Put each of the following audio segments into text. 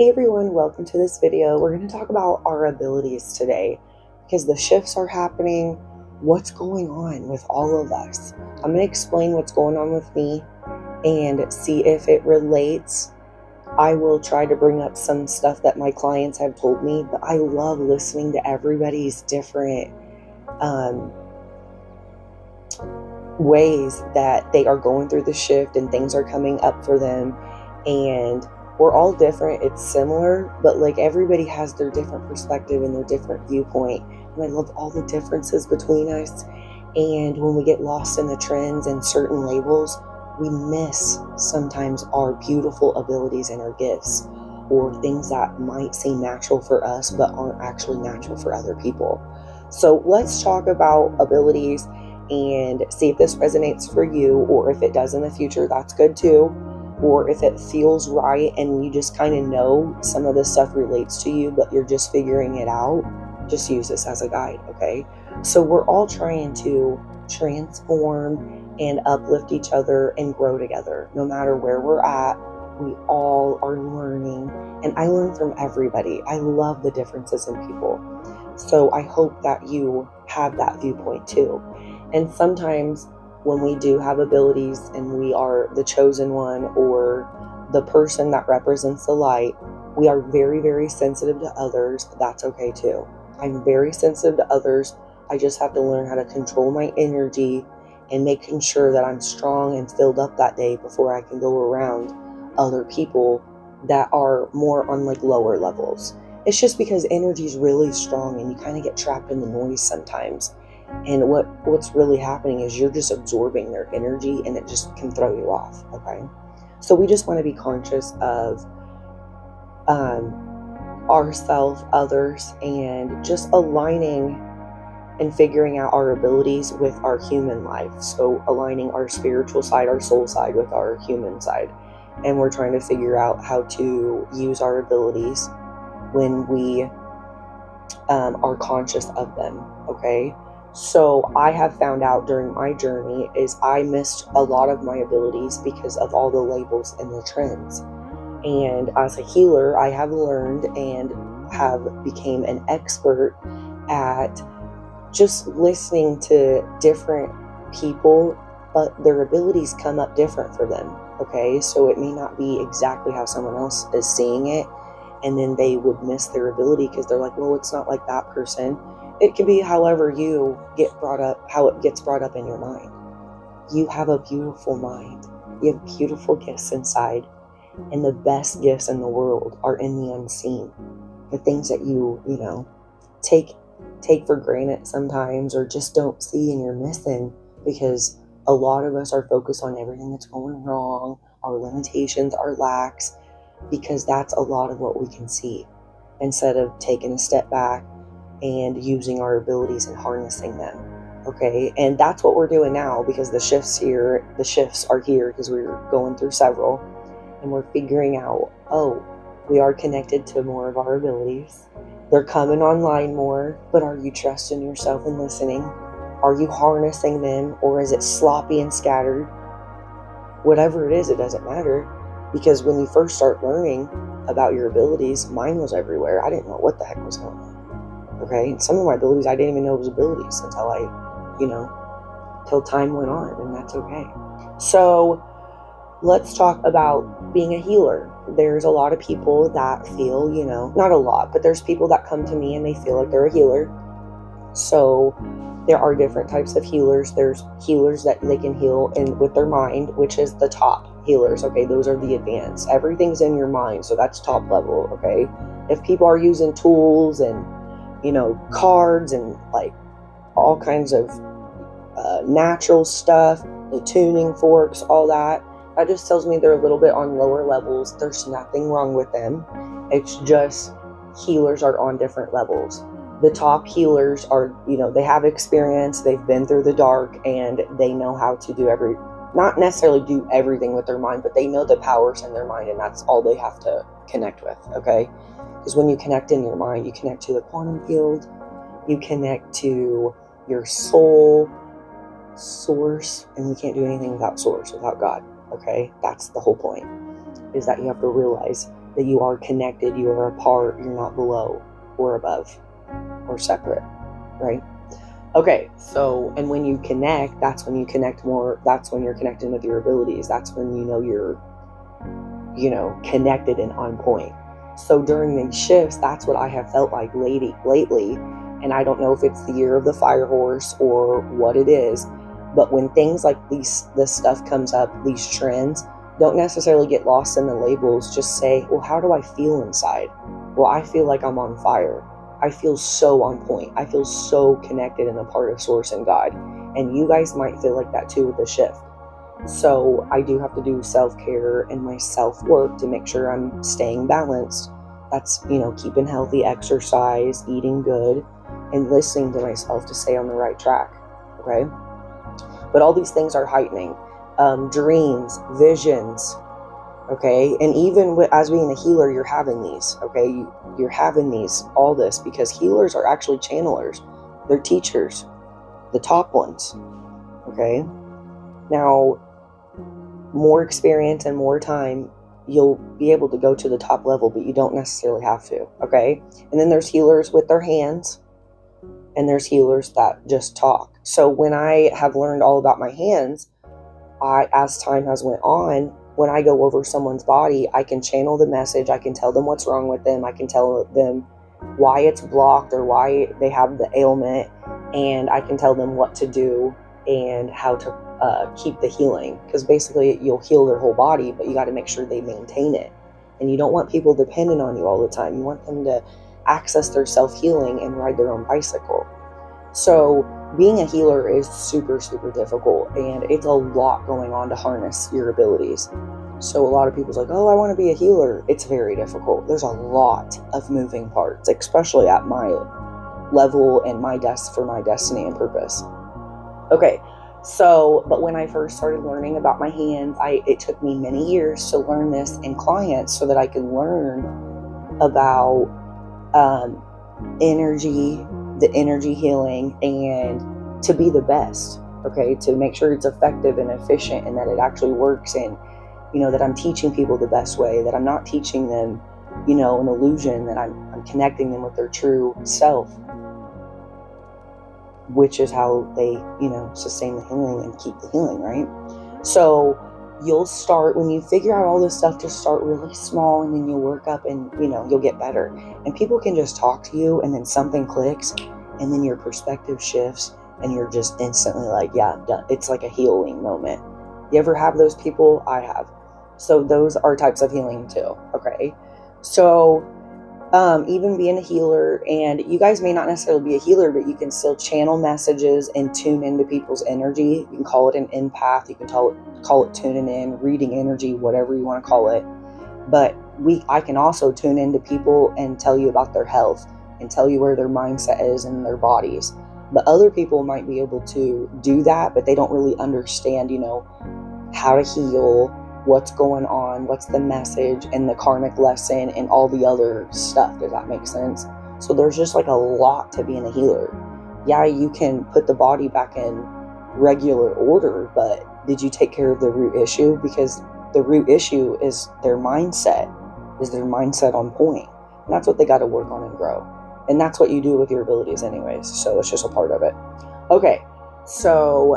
Hey everyone, welcome to this video. We're going to talk about our abilities today because the shifts are happening. What's going on with all of us? I'm going to explain what's going on with me and see if it relates. I will try to bring up some stuff that my clients have told me, but I love listening to everybody's different ways that they are going through the shift and things are coming up for them. And we're all different. It's similar, but like everybody has their different perspective and their different viewpoint. And I love all the differences between us. And when we get lost in the trends and certain labels, we miss sometimes our beautiful abilities and our gifts, or things that might seem natural for us but aren't actually natural for other people. So let's talk about abilities and see if this resonates for you, or if it does in the future, that's good too. Or if it feels right and you just kind of know some of this stuff relates to you, but you're just figuring it out, just use this as a guide, okay? So we're all trying to transform and uplift each other and grow together. No matter where we're at, we all are learning, and I learn from everybody. I love the differences in people. So I hope that you have that viewpoint too. And sometimes when we do have abilities and we are the chosen one or the person that represents the light, we are very, very sensitive to others. That's okay too. I'm very sensitive to others. I just have to learn how to control my energy and making sure that I'm strong and filled up that day before I can go around other people that are more on like lower levels. It's just because energy is really strong and you kind of get trapped in the noise sometimes. And what's really happening is you're just absorbing their energy, and it just can throw you off, okay? So we just want to be conscious of ourselves, others, and just aligning and figuring out our abilities with our human life. So aligning our spiritual side, our soul side with our human side. And we're trying to figure out how to use our abilities when we are conscious of them, okay? So I have found out during my journey is I missed a lot of my abilities because of all the labels and the trends. And as a healer, I have learned and have became an expert at just listening to different people, but their abilities come up different for them, okay? So it may not be exactly how someone else is seeing it, and then they would miss their ability because they're like, well, it's not like that person. It can be however you get brought up, how it gets brought up in your mind. You have a beautiful mind. You have beautiful gifts inside. And the best gifts in the world are in the unseen. The things that you take for granted sometimes, or just don't see and you're missing, because a lot of us are focused on everything that's going wrong, our limitations, our lacks, because that's a lot of what we can see, instead of taking a step back and using our abilities and harnessing them, okay? And that's what we're doing now, because the shifts are here because we're going through several, and we're figuring out, we are connected to more of our abilities. They're coming online more, but are you trusting yourself and listening? Are you harnessing them, or is it sloppy and scattered? Whatever it is, it doesn't matter, because when you first start learning about your abilities, mine was everywhere. I didn't know what the heck was going on. Okay, some of my abilities I didn't even know was abilities until till time went on, and that's okay. So let's talk about being a healer. There's a lot of people that feel, not a lot, but there's people that come to me and they feel like they're a healer. So there are different types of healers. There's healers that they can heal with their mind, which is the top healers. Okay, those are the advanced. Everything's in your mind, so that's top level. Okay, if people are using tools and cards and like all kinds of natural stuff, the tuning forks, all that just tells me they're a little bit on lower levels. There's nothing wrong with them. It's just healers are on different levels. The top healers are, they have experience, they've been through the dark, and they know how to not necessarily do everything with their mind, but they know the powers in their mind, and that's all they have to connect with, okay? Because when you connect in your mind, you connect to the quantum field, you connect to your soul, source, and we can't do anything without source, without God, okay? That's the whole point, is that you have to realize that you are connected, you are a part, you're not below or above or separate, right? Okay, so, and when you connect, that's when you connect more, that's when you're connecting with your abilities, that's when you know you're, connected and on point. So during these shifts, that's what I have felt like lately, and I don't know if it's the year of the fire horse or what it is, but when things like this stuff comes up, these trends, don't necessarily get lost in the labels. Just say, well, how do I feel inside? Well, I feel like I'm on fire. I feel so on point. I feel so connected and a part of Source and God. And you guys might feel like that too with the shift. So I do have to do self-care and my self-work to make sure I'm staying balanced. That's, keeping healthy exercise, eating good, and listening to myself to stay on the right track. Okay? But all these things are heightening. Dreams, visions, okay? And even as being a healer, you're having these, okay? You're having these, all this, because healers are actually channelers. They're teachers, the top ones, okay? Now, more experience and more time, you'll be able to go to the top level, but you don't necessarily have to, okay? And then there's healers with their hands, and there's healers that just talk. So when I have learned all about my hands, as time has went on, when I go over someone's body, I can channel the message. I can tell them what's wrong with them. I can tell them why it's blocked or why they have the ailment, and I can tell them what to do and how to keep the healing. Because basically, you'll heal their whole body, but you got to make sure they maintain it. And you don't want people dependent on you all the time. You want them to access their self-healing and ride their own bicycle. So being a healer is super, super difficult, and it's a lot going on to harness your abilities. So a lot of people's like, oh, I want to be a healer. It's very difficult. There's a lot of moving parts, especially at my level and for my destiny and purpose. Okay, so, but when I first started learning about my hands, it took me many years to learn this in clients so that I could learn about energy, the energy healing, and to be the best, okay, to make sure it's effective and efficient and that it actually works, and that I'm teaching people the best way, that I'm not teaching them an illusion, that I'm connecting them with their true self, which is how they sustain the healing and keep the healing, right? So you'll start, when you figure out all this stuff, just start really small, and then you'll work up, and you'll get better. And people can just talk to you, and then something clicks, and then your perspective shifts, and you're just instantly like, yeah, done. It's like a healing moment. You ever have those people? I have. So those are types of healing too, okay? So even being a healer, and you guys may not necessarily be a healer, but you can still channel messages and tune into people's energy. You can call it an empath. You can call it tuning in, reading energy, whatever you want to call it. But I can also tune into people and tell you about their health and tell you where their mindset is in their bodies. But other people might be able to do that, but they don't really understand, how to heal, what's going on, what's the message, and the karmic lesson, and all the other stuff. Does that make sense? So there's just like a lot to being a healer. Yeah, you can put the body back in regular order, but did you take care of the root issue? Because the root issue is their mindset. Is their mindset on point? And that's what they got to work on and grow. And that's what you do with your abilities anyways. So it's just a part of it. Okay, so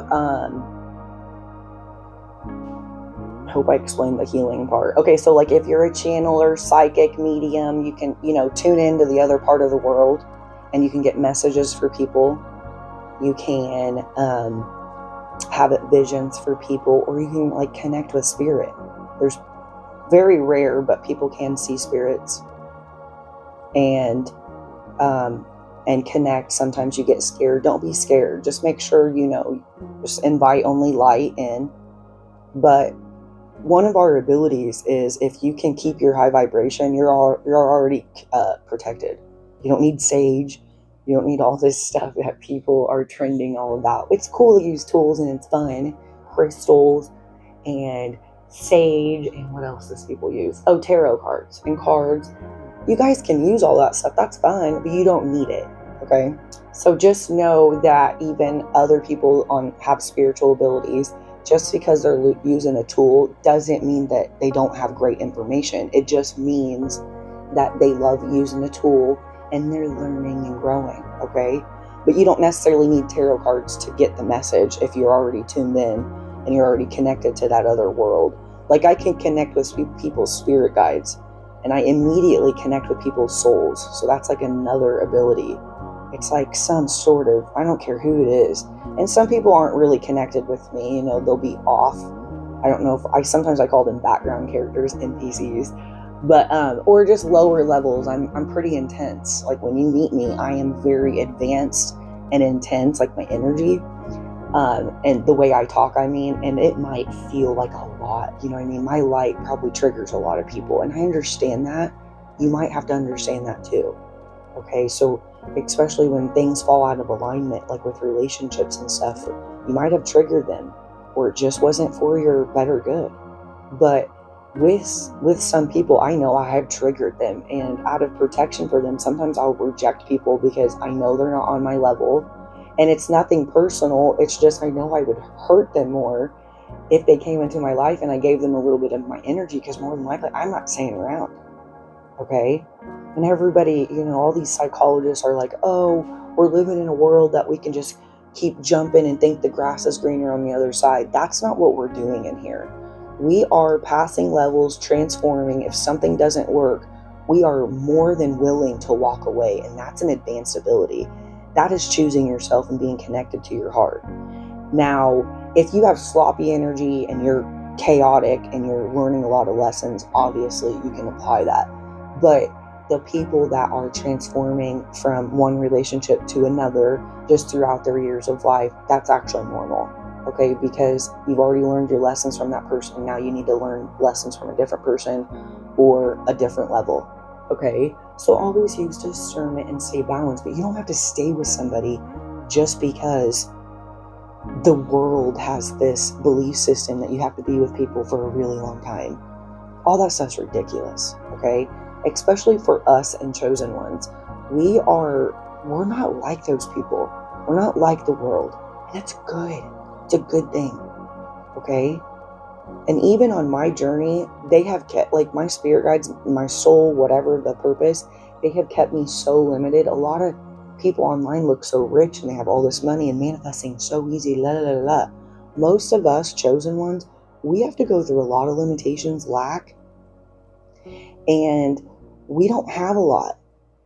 hope I explained the healing part. Okay, so like if you're a channeler, psychic, medium, you can, tune into the other part of the world, and you can get messages for people. You can have visions for people, or you can like connect with spirit. There's very rare, but people can see spirits and connect. Sometimes you get scared. Don't be scared. Just make sure, just invite only light in. But one of our abilities is, if you can keep your high vibration, you're already protected. You don't need sage. You don't need all this stuff that people are trending all about. It's cool to use tools and it's fun. Crystals and sage, and what else does people use? Oh, tarot cards and cards. You guys can use all that stuff. That's fine, but you don't need it, okay? So just know that even other people have spiritual abilities. Just because they're using a tool doesn't mean that they don't have great information. It just means that they love using the tool and they're learning and growing, okay? But you don't necessarily need tarot cards to get the message if you're already tuned in and you're already connected to that other world. Like, I can connect with people's spirit guides, and I immediately connect with people's souls. So that's like another ability. It's like some sort of, I don't care who it is. And some people aren't really connected with me, they'll be off. I don't know if sometimes I call them background characters, NPCs, but, or just lower levels. I'm pretty intense. Like, when you meet me, I am very advanced and intense, like my energy, and the way I talk, and it might feel like a lot, my light probably triggers a lot of people, and I understand that. You might have to understand that too. Okay, so especially when things fall out of alignment, like with relationships and stuff, you might have triggered them, or it just wasn't for your better good. But with some people, I know I have triggered them, and out of protection for them, sometimes I'll reject people because I know they're not on my level, and it's nothing personal. It's just I know I would hurt them more if they came into my life and I gave them a little bit of my energy, because more than likely I'm not staying around. Okay? And everybody, all these psychologists are like, oh, we're living in a world that we can just keep jumping and think the grass is greener on the other side. That's not what we're doing in here. We are passing levels, transforming. If something doesn't work, we are more than willing to walk away. And that's an advanced ability. That is choosing yourself and being connected to your heart. Now, if you have sloppy energy and you're chaotic and you're learning a lot of lessons, obviously you can apply that. But the people that are transforming from one relationship to another just throughout their years of life, that's actually normal, okay? Because you've already learned your lessons from that person. Now you need to learn lessons from a different person or a different level, okay? So always use discernment and stay balanced, but you don't have to stay with somebody just because the world has this belief system that you have to be with people for a really long time. All that stuff's ridiculous, okay? Especially for us and chosen ones. We're not like those people. We're not like the world. And that's good. It's a good thing. Okay? And even on my journey, they have kept, like, my spirit guides, my soul, whatever the purpose, they have kept me so limited. A lot of people online look so rich and they have all this money and manifesting so easy, la la la la. Most of us chosen ones, we have to go through a lot of limitations, lack, and we don't have a lot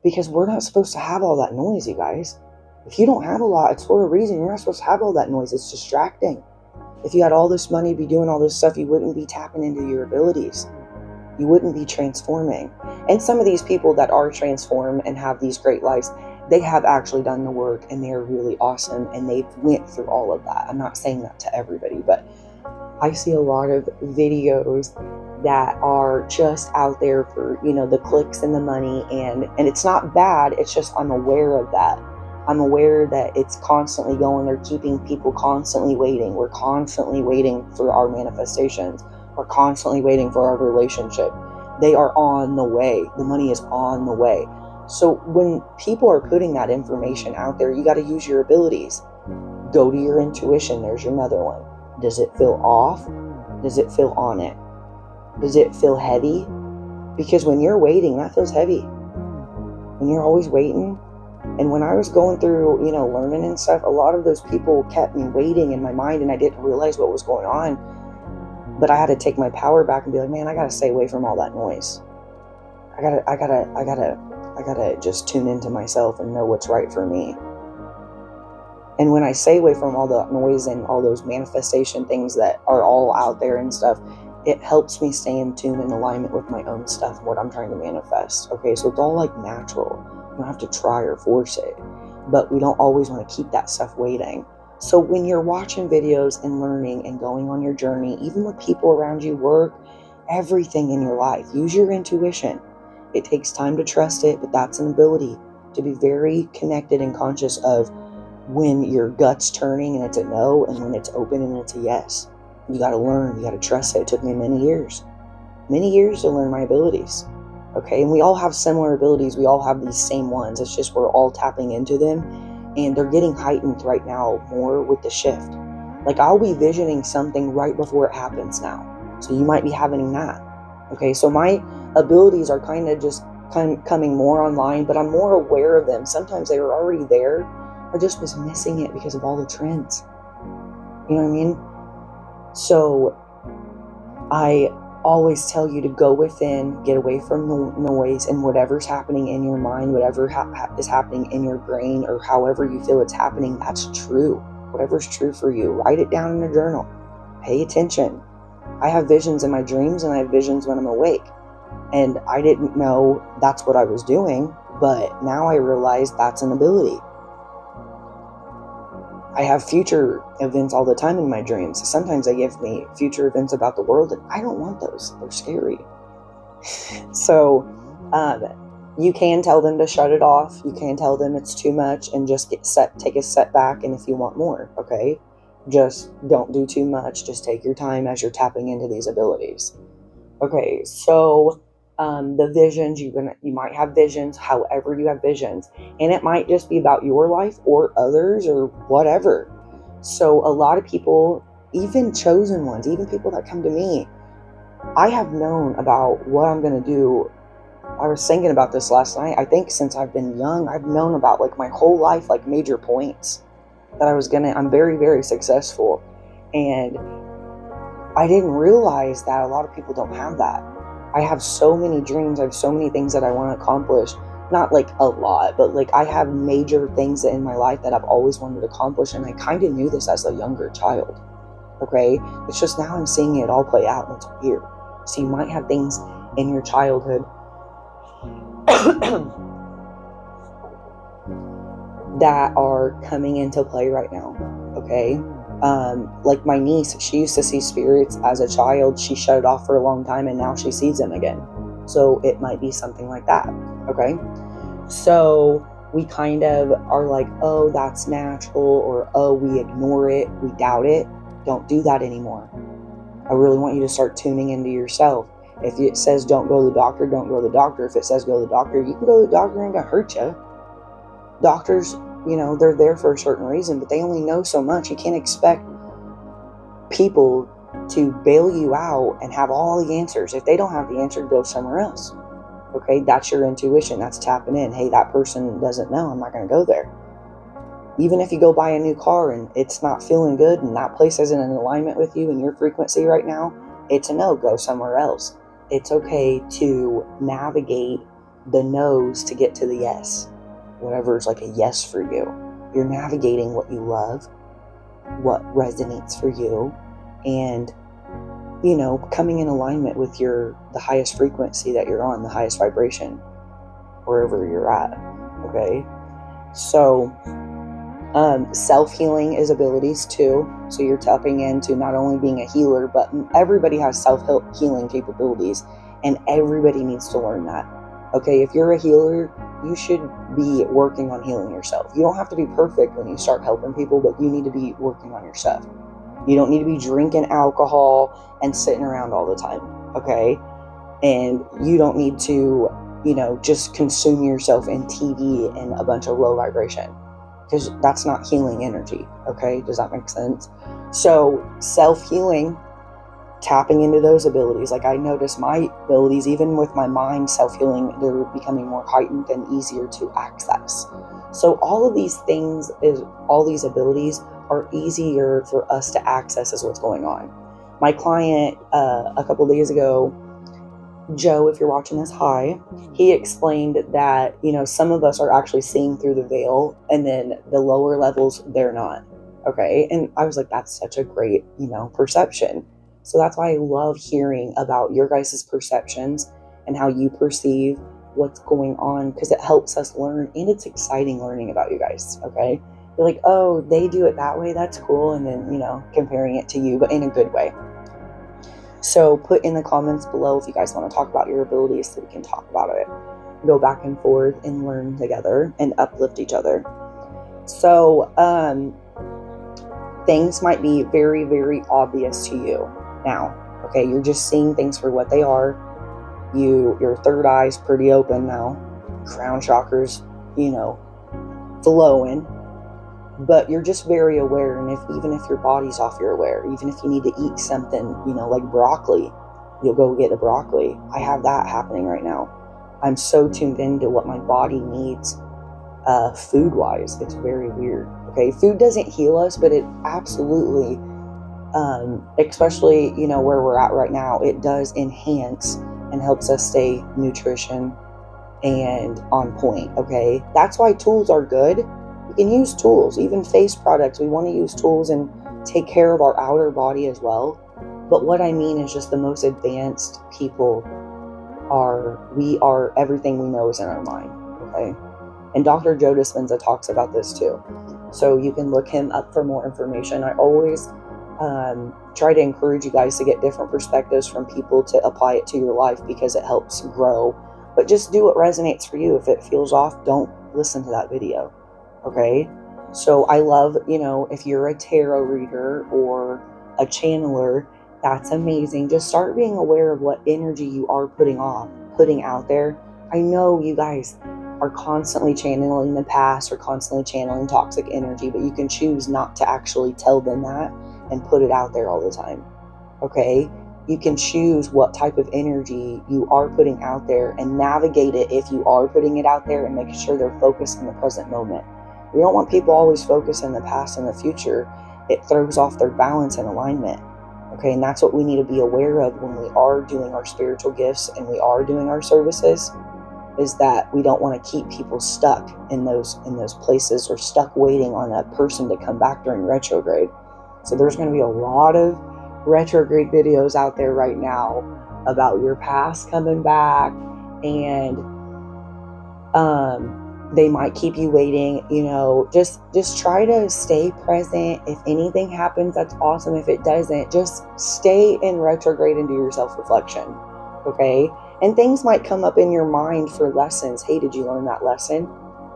because we're not supposed to have all that noise, you guys. If you don't have a lot, it's for a reason. You're not supposed to have all that noise. It's distracting. If you had all this money, be doing all this stuff, you wouldn't be tapping into your abilities. You wouldn't be transforming. And some of these people that are transformed and have these great lives, they have actually done the work and they're really awesome and they've went through all of that. I'm not saying that to everybody, but I see a lot of videos that are just out there for, the clicks and the money, and it's not bad. It's just I'm aware of that. I'm aware that it's constantly going. They're keeping people constantly waiting. We're constantly waiting for our manifestations. We're constantly waiting for our relationship. They are on the way. The money is on the way. So when people are putting that information out there, you got to use your abilities. Go to your intuition. There's your another one. Does it feel off? Does it feel on it? Does it feel heavy? Because when you're waiting, that feels heavy. When you're always waiting. And when I was going through, learning and stuff, a lot of those people kept me waiting in my mind and I didn't realize what was going on. But I had to take my power back and be like, man, I got to stay away from all that noise. I gotta just tune into myself and know what's right for me. And when I stay away from all the noise and all those manifestation things that are all out there and stuff, it helps me stay in tune and alignment with my own stuff and what I'm trying to manifest. Okay, so it's all like natural. You don't have to try or force it. But we don't always want to keep that stuff waiting. So when you're watching videos and learning and going on your journey, even with people around you, work, everything in your life, use your intuition. It takes time to trust it, but that's an ability to be very connected and conscious of when your gut's turning and it's a no, and when it's open and it's a yes. You got to learn. You got to trust it. It took me many years to learn my abilities. Okay, and we all have similar abilities. We all have these same ones. It's just we're all tapping into them, and they're getting heightened right now more with the shift. Like, I'll be visioning something right before it happens now. So you might be having that. Okay, so my abilities are kind of just coming more online, but I'm more aware of them. Sometimes they were already there. I just was missing it because of all the trends. You know what I mean? So I always tell you to go within, get away from the noise, and whatever's happening in your mind, whatever is happening in your brain, or however you feel it's happening, that's true. Whatever's true for you, write it down in a journal. Pay attention. I have visions in my dreams, and I have visions when I'm awake. And I didn't know that's what I was doing, but now I realize that's an ability. I have future events all the time in my dreams. Sometimes they give me future events about the world, and I don't want those. They're scary. So you can tell them to shut it off. You can tell them it's too much and just take a step back, and if you want more, okay? Just don't do too much. Just take your time as you're tapping into these abilities. Okay, so the visions, you might have visions, however you have visions, and it might just be about your life or others or whatever. So a lot of people, even chosen ones, even people that come to me, I have known about what I'm going to do. I was thinking about this last night. I think since I've been young, I've known about like my whole life, like major points that I'm very, very successful. And I didn't realize that a lot of people don't have that. I have so many dreams. I have so many things that I want to accomplish. Not like a lot, but like I have major things in my life that I've always wanted to accomplish. And I kind of knew this as a younger child. Okay? It's just now I'm seeing it all play out, and it's weird. So you might have things in your childhood that are coming into play right now. Okay? Like my niece, she used to see spirits as a child. She shut it off for a long time, and now she sees them again. So it might be something like that. Okay, so we kind of are like, oh, that's natural, or oh, we ignore it, we doubt it. Don't do that anymore. I really want you to start tuning into yourself. If it says don't go to the doctor, don't go to the doctor. If it says go to the doctor, you can go to the doctor, and it ain't gonna hurt you. Doctors, they're there for a certain reason, but they only know so much. You can't expect people to bail you out and have all the answers. If they don't have the answer, go somewhere else. Okay, that's your intuition. That's tapping in. Hey, that person doesn't know. I'm not going to go there. Even if you go buy a new car and it's not feeling good and that place isn't in alignment with you and your frequency right now, it's a no. Go somewhere else. It's okay to navigate the no's to get to the yes. Whatever's like a yes for you. You're navigating what you love, what resonates for you, and coming in alignment with the highest frequency that you're on, the highest vibration, wherever you're at. Okay, so self-healing is abilities too. So you're tapping into not only being a healer, but everybody has self-healing capabilities, and everybody needs to learn that. Okay, if you're a healer, you should be working on healing yourself. You don't have to be perfect when you start helping people, but you need to be working on yourself. You don't need to be drinking alcohol and sitting around all the time, okay? And you don't need to, just consume yourself in TV and a bunch of low vibration, because that's not healing energy, okay? Does that make sense? So self-healing, tapping into those abilities. Like I notice my abilities, even with my mind self-healing, they're becoming more heightened and easier to access. So all of these things, all these abilities are easier for us to access as what's going on. My client, a couple days ago, Joe, if you're watching this, hi, he explained that, some of us are actually seeing through the veil, and then the lower levels, they're not. Okay. And I was like, that's such a great, perception. So that's why I love hearing about your guys' perceptions and how you perceive what's going on, because it helps us learn, and it's exciting learning about you guys, okay? You're like, oh, they do it that way, that's cool, and then, comparing it to you, but in a good way. So put in the comments below if you guys want to talk about your abilities so we can talk about it. Go back and forth and learn together and uplift each other. So things might be very, very obvious to you now, okay? You're just seeing things for what they are. Your third eye's pretty open now. Crown chakra's, flowing. but you're just very aware. And even if your body's off, you're aware. Even if you need to eat something, like broccoli, you'll go get a broccoli. I have that happening right now. I'm so tuned into what my body needs, food wise. It's very weird. Okay, food doesn't heal us, but it absolutely, especially where we're at right now, it does enhance and helps us stay nutrition and on point. Okay, that's why tools are good. We can use tools, even face products. We want to use tools and take care of our outer body as well. But what I mean is just the most advanced people we are everything we know is in our mind. Okay, and Dr. Joe Dispenza talks about this too, so you can look him up for more information. I always try to encourage you guys to get different perspectives from people to apply it to your life, because it helps grow. But just do what resonates for you. If it feels off, don't listen to that video. Okay, so I love, if you're a tarot reader or a channeler, that's amazing. Just start being aware of what energy you are putting out there. I know you guys are constantly channeling the past or constantly channeling toxic energy, but you can choose not to actually tell them that and put it out there all the time. Okay, you can choose what type of energy you are putting out there and navigate it if you are putting it out there, and making sure they're focused in the present moment. We don't want people always focused in the past and the future. It throws off their balance and alignment. Okay, and that's what we need to be aware of when we are doing our spiritual gifts and we are doing our services, is that we don't want to keep people stuck in those places, or stuck waiting on a person to come back during retrograde. So there's going to be a lot of retrograde videos out there right now about your past coming back, and they might keep you waiting. Just try to stay present. If anything happens, that's awesome. If it doesn't, just stay in retrograde and do your self-reflection. Okay, and things might come up in your mind for lessons. Hey, did you learn that lesson?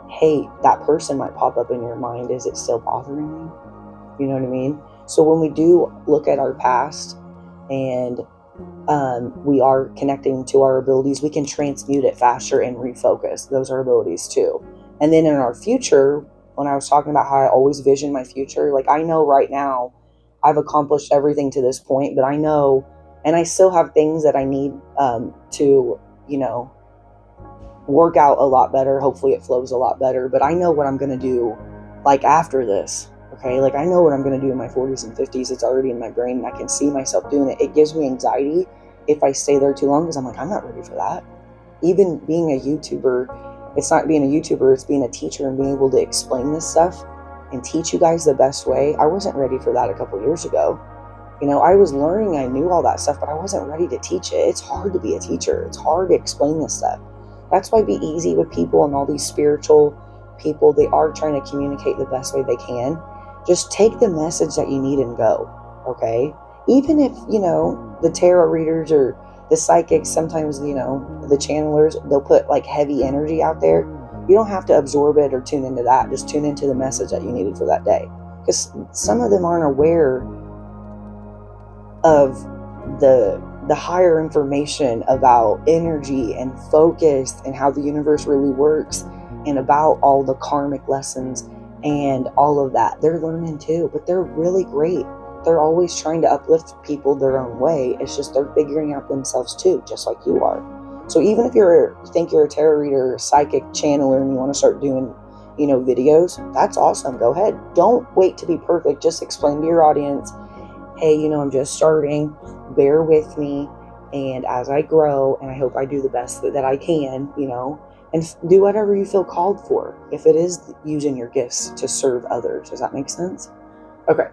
Hey, that person might pop up in your mind. Is it still bothering you? You know what I mean? So when we do look at our past and we are connecting to our abilities, we can transmute it faster and refocus. Those are abilities too. And then in our future, when I was talking about how I always vision my future, like I know right now I've accomplished everything to this point, but I know, and I still have things that I need to, work out a lot better. Hopefully it flows a lot better, but I know what I'm going to do like after this. Okay, like I know what I'm going to do in my 40s and 50s. It's already in my brain and I can see myself doing it. It gives me anxiety if I stay there too long, because I'm like, I'm not ready for that. Even being a YouTuber, it's not being a YouTuber, it's being a teacher and being able to explain this stuff and teach you guys the best way. I wasn't ready for that a couple years ago. I was learning, I knew all that stuff, but I wasn't ready to teach it. It's hard to be a teacher. It's hard to explain this stuff. That's why Be Easy with people and all these spiritual people, they are trying to communicate the best way they can. Just take the message that you need and go, okay? Even if, the tarot readers or the psychics, sometimes, the channelers, they'll put like heavy energy out there. You don't have to absorb it or tune into that. Just tune into the message that you needed for that day. Because some of them aren't aware of the higher information about energy and focus and how the universe really works, and about all the karmic lessons and all of that. They're learning too, but they're really great. They're always trying to uplift people their own way. It's just they're figuring out themselves too, just like you are. So even if you think you're a tarot reader, psychic, channeler, and you want to start doing, videos, that's awesome. Go ahead. Don't wait to be perfect. Just explain to your audience, hey, I'm just starting. Bear with me. And as I grow, and I hope I do the best that I can, and do whatever you feel called for. If it is using your gifts to serve others. Does that make sense? Okay.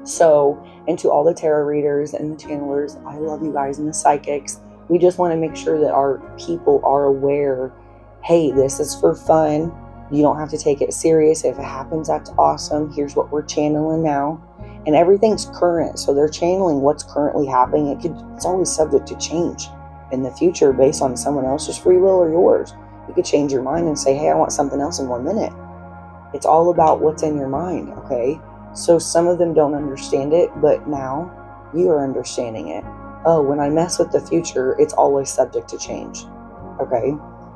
So, and to all the tarot readers and the channelers, I love you guys, and the psychics. We just want to make sure that our people are aware, hey, this is for fun. You don't have to take it serious. If it happens, that's awesome. Here's what we're channeling now. And everything's current. So they're channeling what's currently happening. It's always subject to change in the future based on someone else's free will or yours. You could change your mind and say, hey, I want something else in 1 minute. It's all about what's in your mind, okay? So some of them don't understand it, but now you are understanding it. Oh, when I mess with the future, it's always subject to change, okay?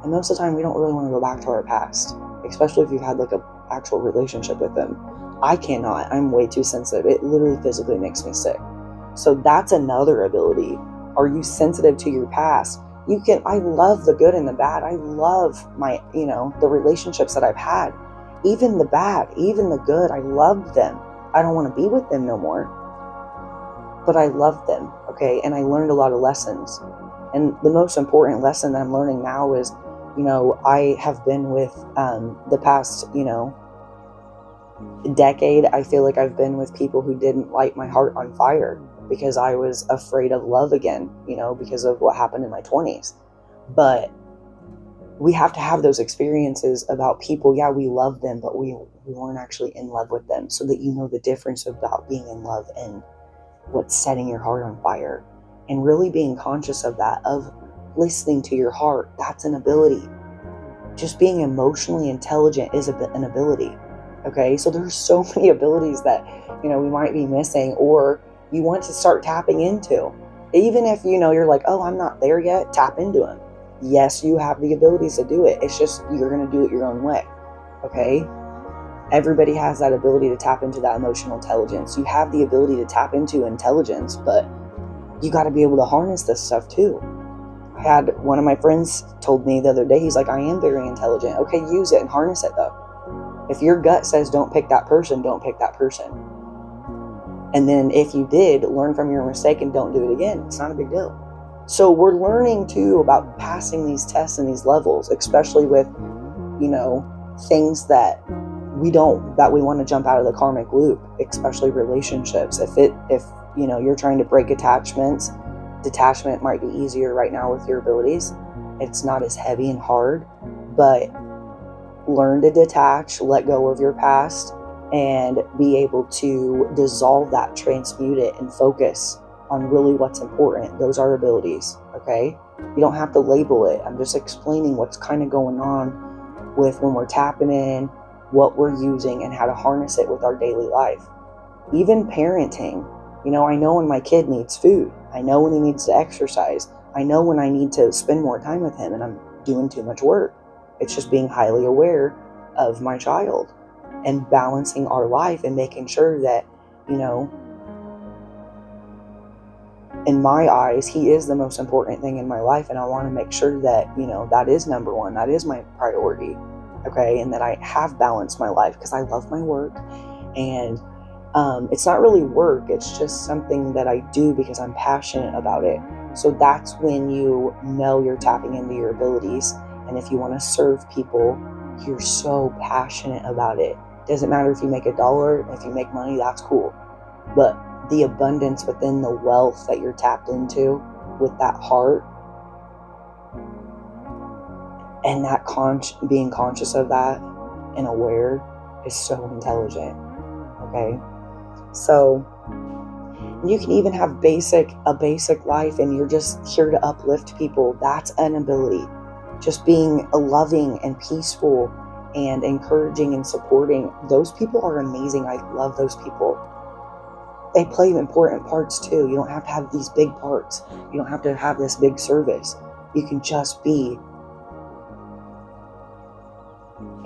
And most of the time, we don't really want to go back to our past, especially if you've had like a actual relationship with them. I cannot. I'm way too sensitive. It literally physically makes me sick. So that's another ability. Are you sensitive to your past? I love the good and the bad. I love my, the relationships that I've had. Even the bad, even the good, I love them. I don't want to be with them no more. But I love them, okay? And I learned a lot of lessons. And the most important lesson that I'm learning now is, I have been with the past, decade. I feel like I've been with people who didn't light my heart on fire because I was afraid of love again, because of what happened in my 20s. But we have to have those experiences about people. Yeah, we love them, but we weren't actually in love with them, so that you know the difference about being in love and what's setting your heart on fire, and really being conscious of that, of listening to your heart. That's an ability. Just being emotionally intelligent is an ability. Okay, so there's so many abilities that, we might be missing, or you want to start tapping into. Even if, you're like, oh, I'm not there yet, tap into them. Yes, you have the abilities to do it. It's just, you're going to do it your own way. Okay? Everybody has that ability to tap into that emotional intelligence. You have the ability to tap into intelligence, but you got to be able to harness this stuff too. I had one of my friends told me the other day, he's like, I am very intelligent. Okay, use it and harness it though. If your gut says don't pick that person, don't pick that person. And then if you did, learn from your mistake and don't do it again. It's not a big deal. So we're learning too about passing these tests and these levels, especially with, things that we want to jump out of the karmic loop, especially relationships. If you're trying to break attachments, detachment might be easier right now with your abilities. It's not as heavy and hard, but learn to detach, let go of your past, and be able to dissolve that, transmute it, and focus on really what's important. Those are abilities, okay? You don't have to label it. I'm just explaining what's kind of going on with when we're tapping in, what we're using, and how to harness it with our daily life. Even parenting, I know when my kid needs food. I know when he needs to exercise. I know when I need to spend more time with him and I'm doing too much work. It's just being highly aware of my child and balancing our life and making sure that, in my eyes, he is the most important thing in my life. And I want to make sure that, that is number one. That is my priority. Okay. And that I have balanced my life because I love my work. And it's not really work. It's just something that I do because I'm passionate about it. So that's when you're tapping into your abilities. And if you want to serve people, you're so passionate about it. Doesn't matter if you make $1, if you make money, that's cool. But the abundance within the wealth that you're tapped into with that heart and that being conscious of that and aware is so intelligent. Okay. So you can even have a basic life and you're just here to uplift people. That's an ability. Just being loving and peaceful and encouraging and supporting. Those people are amazing. I love those people. They play important parts too. You don't have to have these big parts. You don't have to have this big service. You can just be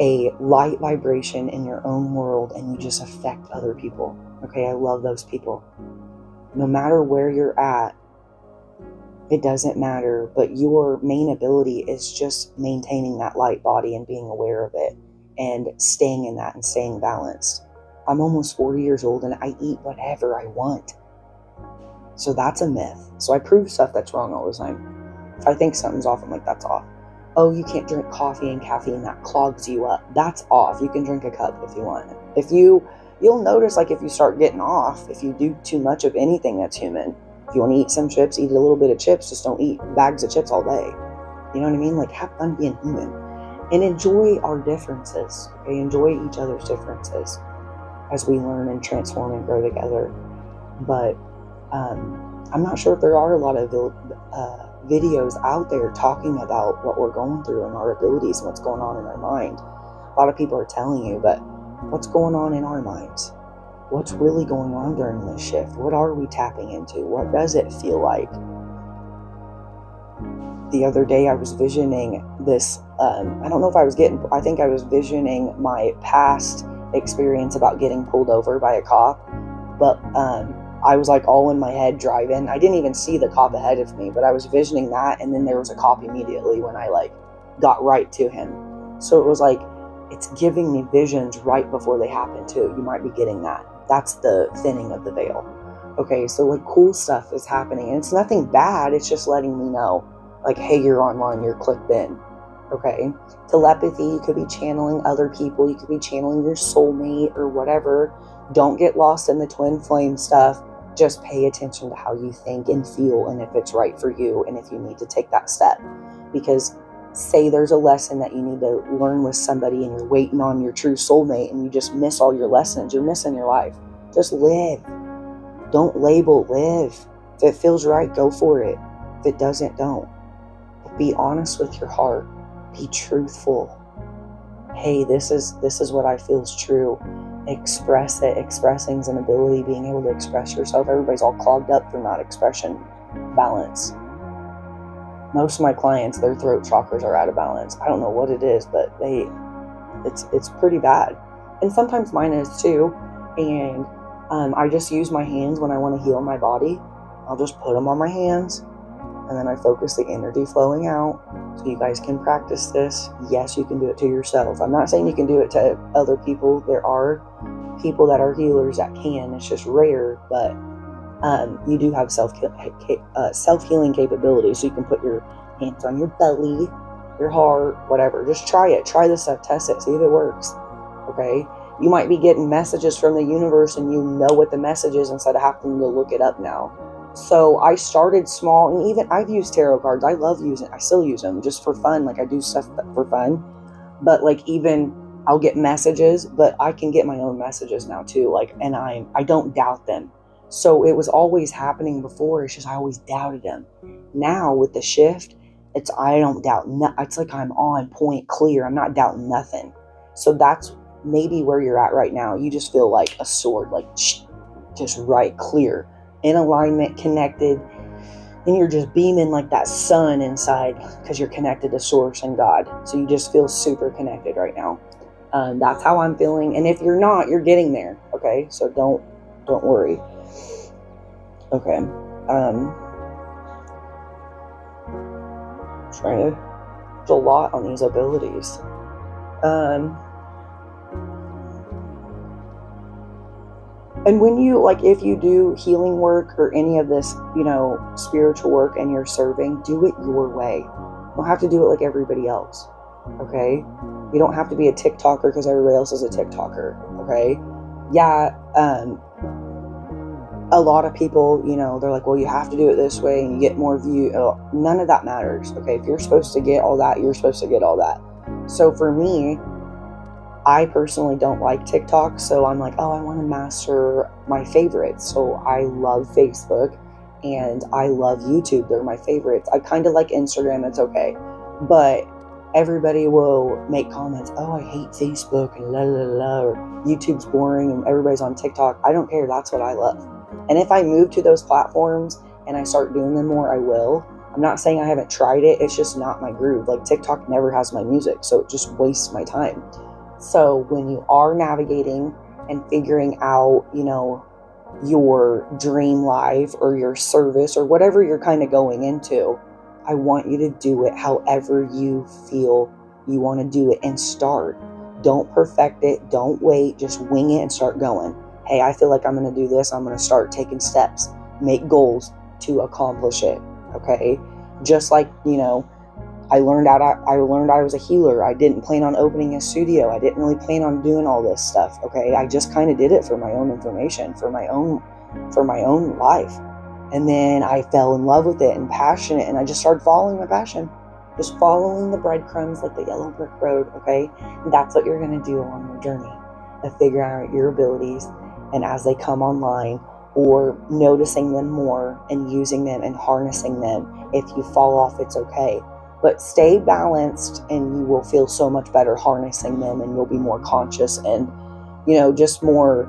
a light vibration in your own world and you just affect other people. Okay, I love those people. No matter where you're at, it doesn't matter, but your main ability is just maintaining that light body and being aware of it and staying in that and staying balanced. I'm almost 40 years old and I eat whatever I want. So that's a myth. So I prove stuff that's wrong all the time. If I think something's off, I'm like, that's off. Oh, you can't drink coffee and caffeine, that clogs you up. That's off. You can drink a cup if you want. You'll notice, like, if you start getting off, if you do too much of anything that's human, if you want to eat some chips, eat a little bit of chips, just don't eat bags of chips all day. You know what I mean? Like, have fun being human and enjoy our differences. Okay? Enjoy each other's differences as we learn and transform and grow together. But I'm not sure if there are a lot of videos out there talking about what we're going through and our abilities and what's going on in our mind. A lot of people are telling you, but what's going on in our minds? What's really going on during this shift? What are we tapping into? What does it feel like? the other day I was visioning this, I don't know if I think I was visioning my past experience about getting pulled over by a cop, but I was like all in my head driving. I didn't even see the cop ahead of me, but I was visioning that, and then there was a cop immediately when I like got right to him. So it was like, it's giving me visions right before they happen too. You might be getting that. That's the thinning of the veil. Okay, so like cool stuff is happening, and it's nothing bad. It's just letting me know, like, hey, you're online, you're clicked in. Okay, telepathy, you could be channeling other people, you could be channeling your soulmate or whatever. Don't get lost in the twin flame stuff. Just pay attention to how you think and feel, and if it's right for you, and if you need to take that step. Because say there's a lesson that you need to learn with somebody and you're waiting on your true soulmate and you just miss all your lessons, you're missing your life. Just live. Don't label, live. If it feels right, go for it. If it doesn't, don't. But be honest with your heart. Be truthful. Hey, this is what I feel is true. Express it. Expressing is an ability, being able to express yourself. Everybody's all clogged up for not expression balance. Most of my clients, their throat chakras are out of balance. I don't know what it is, but it's pretty bad. And sometimes mine is too. And I just use my hands when I want to heal my body. I'll just put them on my hands, and then I focus the energy flowing out. So you guys can practice this. Yes, you can do it to yourself. I'm not saying you can do it to other people. There are people that are healers that can. It's just rare, but you do have self-healing capabilities. So you can put your hands on your belly, your heart, whatever. Just try it. Try this stuff. Test it. See if it works. Okay? You might be getting messages from the universe and you know what the message is instead of having to look it up now. So I started small, and even I've used tarot cards. I still use them just for fun. Like I do stuff for fun. But like even I'll get messages, but I can get my own messages now too. Like, and I don't doubt them. So it was always happening before. It's just I always doubted them. Now with the shift, I don't doubt. It's like I'm on point, clear. I'm not doubting nothing. So that's maybe where you're at right now. You just feel like a sword, like just right, clear, in alignment, connected, and you're just beaming like that sun inside because you're connected to source and God. So you just feel super connected right now. That's how I'm feeling. And if you're not, you're getting there. Okay, so don't worry. Okay. There's a lot on these abilities. And when you, like, if you do healing work or any of this, spiritual work and you're serving, do it your way. You don't have to do it like everybody else, okay? You don't have to be a TikToker because everybody else is a TikToker, okay? Yeah, a lot of people, they're like, well, you have to do it this way and you get more view. None of that matters, okay? If you're supposed to get all that, you're supposed to get all that. So for me, I personally don't like TikTok, so I'm like, I want to master my favorites. So I love Facebook and I love YouTube. They're my favorites. I kind of like Instagram. It's okay. But everybody will make comments, I hate Facebook and la la la, or YouTube's boring and everybody's on TikTok. I don't care. That's what I love. And if I move to those platforms and I start doing them more, I will. I'm not saying I haven't tried it. It's just not my groove. Like TikTok never has my music, so it just wastes my time. So when you are navigating and figuring out, your dream life or your service or whatever you're kind of going into, I want you to do it however you feel you want to do it and start. Don't perfect it. Don't wait. Just wing it and start going. Hey, I feel like I'm going to do this. I'm going to start taking steps, make goals to accomplish it. Okay. Just like, I learned I was a healer. I didn't plan on opening a studio. I didn't really plan on doing all this stuff. Okay. I just kind of did it for my own information, for my own life. And then I fell in love with it and passionate, and I just started following my passion, just following the breadcrumbs like the yellow brick road. Okay. And that's what you're going to do along your journey of figuring out your abilities. And as they come online, or noticing them more and using them and harnessing them. If you fall off, it's okay. But stay balanced and you will feel so much better harnessing them, and you'll be more conscious and, just more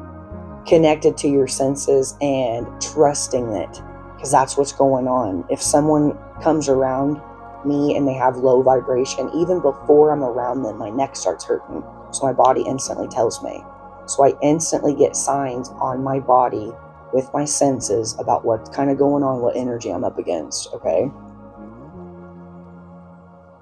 connected to your senses and trusting it, because that's what's going on. If someone comes around me and they have low vibration, even before I'm around them, my neck starts hurting. So my body instantly tells me. So I instantly get signs on my body with my senses about what's kind of going on, what energy I'm up against, okay?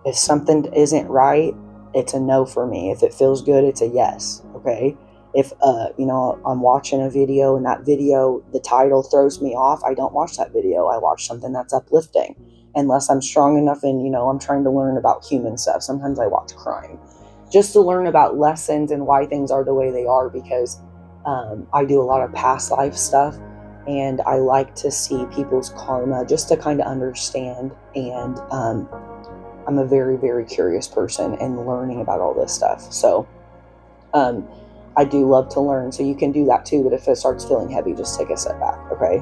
If something isn't right, it's a no for me. If it feels good, it's a yes, okay? If, I'm watching a video and that video, the title throws me off, I don't watch that video. I watch something that's uplifting. Unless I'm strong enough and, I'm trying to learn about human stuff. Sometimes I watch crime. Just to learn about lessons and why things are the way they are, because I do a lot of past life stuff, and I like to see people's karma just to kind of understand. And I'm a very, very curious person and learning about all this stuff. So I do love to learn. So you can do that too. But if it starts feeling heavy, just take a step back. Okay.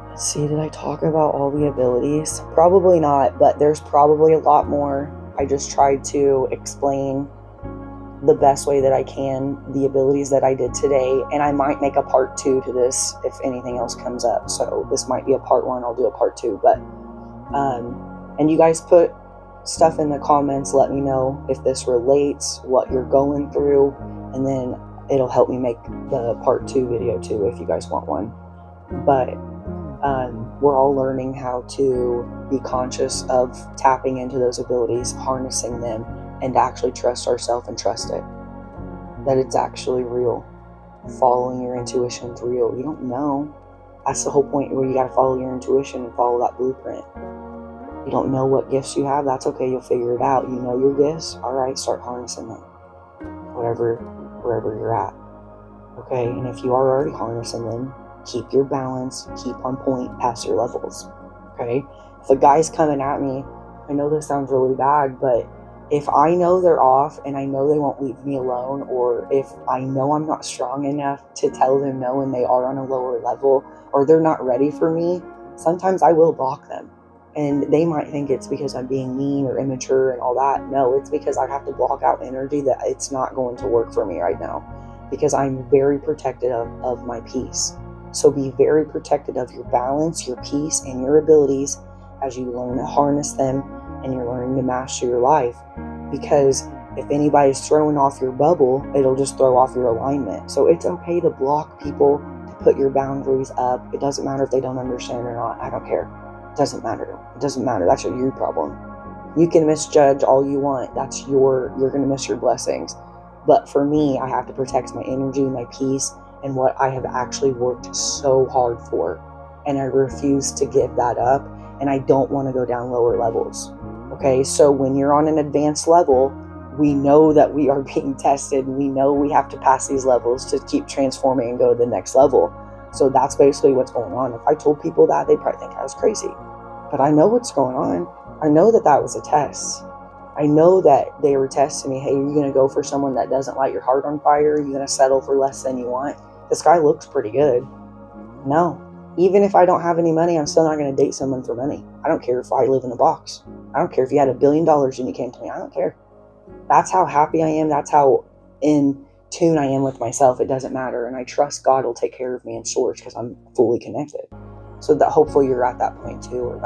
Let's see. Did I talk about all the abilities? Probably not, but there's probably a lot more. I just tried to explain the best way that I can the abilities that I did today, and I might make a part 2 to this if anything else comes up. So this might be a part 1. I'll do a part 2, but and you guys put stuff in the comments. Let me know if this relates, what you're going through, and then it'll help me make the part 2 video too if you guys want one. But we're all learning how to be conscious of tapping into those abilities, harnessing them, and actually trust ourselves and trust it. That it's actually real. Following your intuition is real. You don't know. That's the whole point, where you got to follow your intuition and follow that blueprint. You don't know what gifts you have. That's okay. You'll figure it out. You know your gifts. All right, start harnessing them. Wherever you're at. Okay, and if you are already harnessing them, keep your balance, keep on point past your levels. Okay, if a guy's coming at me, I know this sounds really bad, but if I know they're off and I know they won't leave me alone, or if I know I'm not strong enough to tell them no and they are on a lower level, or they're not ready for me, sometimes I will block them. And they might think it's because I'm being mean or immature and all that. No, it's because I have to block out energy that it's not going to work for me right now, because I'm very protective of my peace. So be very protective of your balance, your peace, and your abilities as you learn to harness them and you're learning to master your life. Because if anybody's throwing off your bubble, it'll just throw off your alignment. So it's okay to block people, to put your boundaries up. It doesn't matter if they don't understand or not. I don't care. It doesn't matter. It doesn't matter. That's your problem. You can misjudge all you want. You're going to miss your blessings. But for me, I have to protect my energy, my peace, and what I have actually worked so hard for. And I refuse to give that up. And I don't want to go down lower levels. Okay, so when you're on an advanced level, we know that we are being tested. We know we have to pass these levels to keep transforming and go to the next level. So that's basically what's going on. If I told people that, they'd probably think I was crazy. But I know what's going on. I know that was a test. I know that they were testing me. Hey, are you going to go for someone that doesn't light your heart on fire? Are you going to settle for less than you want? This guy looks pretty good. No. Even if I don't have any money, I'm still not going to date someone for money. I don't care if I live in a box. I don't care if you had $1 billion and you came to me. I don't care. That's how happy I am. That's how in tune I am with myself. It doesn't matter. And I trust God will take care of me in source because I'm fully connected. So that hopefully you're at that point too, or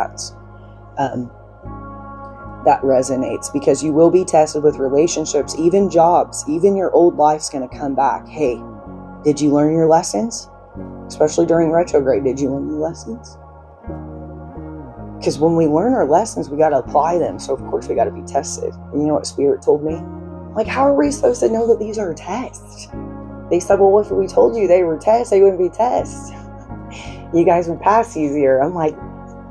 that resonates, because you will be tested with relationships, even jobs, even your old life's going to come back. Hey, did you learn your lessons? Especially during retrograde, did you learn your lessons? Because when we learn our lessons, we got to apply them. So of course we got to be tested. And you know what Spirit told me? Like, how are we supposed to know that these are tests? They said, well, if we told you they were tests, they wouldn't be tests. You guys would pass easier. I'm like,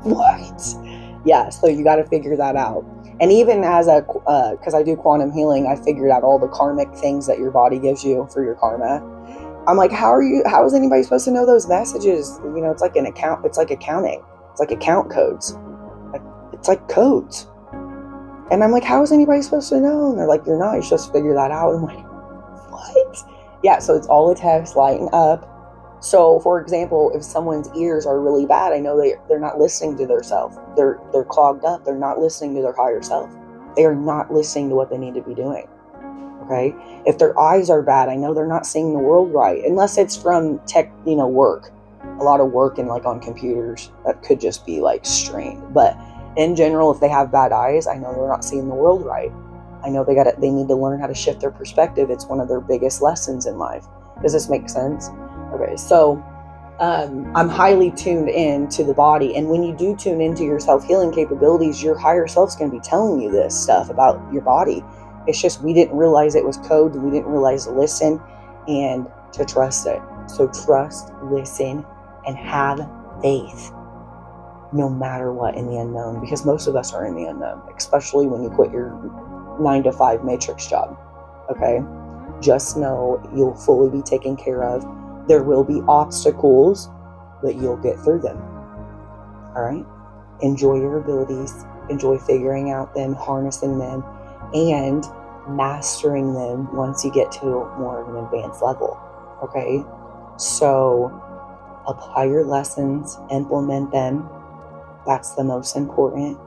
what? Yeah, so you got to figure that out. And even as because I do quantum healing, I figured out all the karmic things that your body gives you for your karma. I'm like, how is anybody supposed to know those messages? You know, it's like an account. It's like accounting. It's like account codes. It's like codes. And I'm like, how is anybody supposed to know? And they're like, you're not. You're supposed to figure that out. I'm like, what? Yeah, so it's all a test. Lighten up. So, for example, if someone's ears are really bad, I know they're not listening to their self. They're clogged up. They're not listening to their higher self. They are not listening to what they need to be doing. Okay? If their eyes are bad, I know they're not seeing the world right, unless it's from tech, work. a lot of working like on computers that could just be like strained. But in general, if they have bad eyes, I know they're not seeing the world right. I know they need to learn how to shift their perspective. It's one of their biggest lessons in life. Does this make sense? Okay, so I'm highly tuned in to the body. And when you do tune into your self-healing capabilities, your higher self's going to be telling you this stuff about your body. It's just we didn't realize it was code. We didn't realize to listen and to trust it. So trust, listen, and have faith no matter what in the unknown, because most of us are in the unknown, especially when you quit your 9-to-5 matrix job. Okay? Just know you'll fully be taken care of. There will be obstacles, but you'll get through them. All right? Enjoy your abilities. Enjoy figuring out them, harnessing them, and mastering them once you get to more of an advanced level. Okay? So apply your lessons, implement them. That's the most important.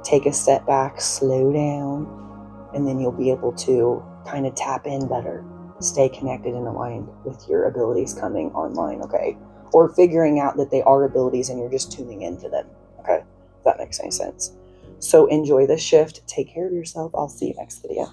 Take a step back, slow down, and then you'll be able to kind of tap in better. Stay connected and aligned with your abilities coming online, okay? Or figuring out that they are abilities and you're just tuning into them, okay? If that makes any sense. So enjoy the shift. Take care of yourself. I'll see you next video.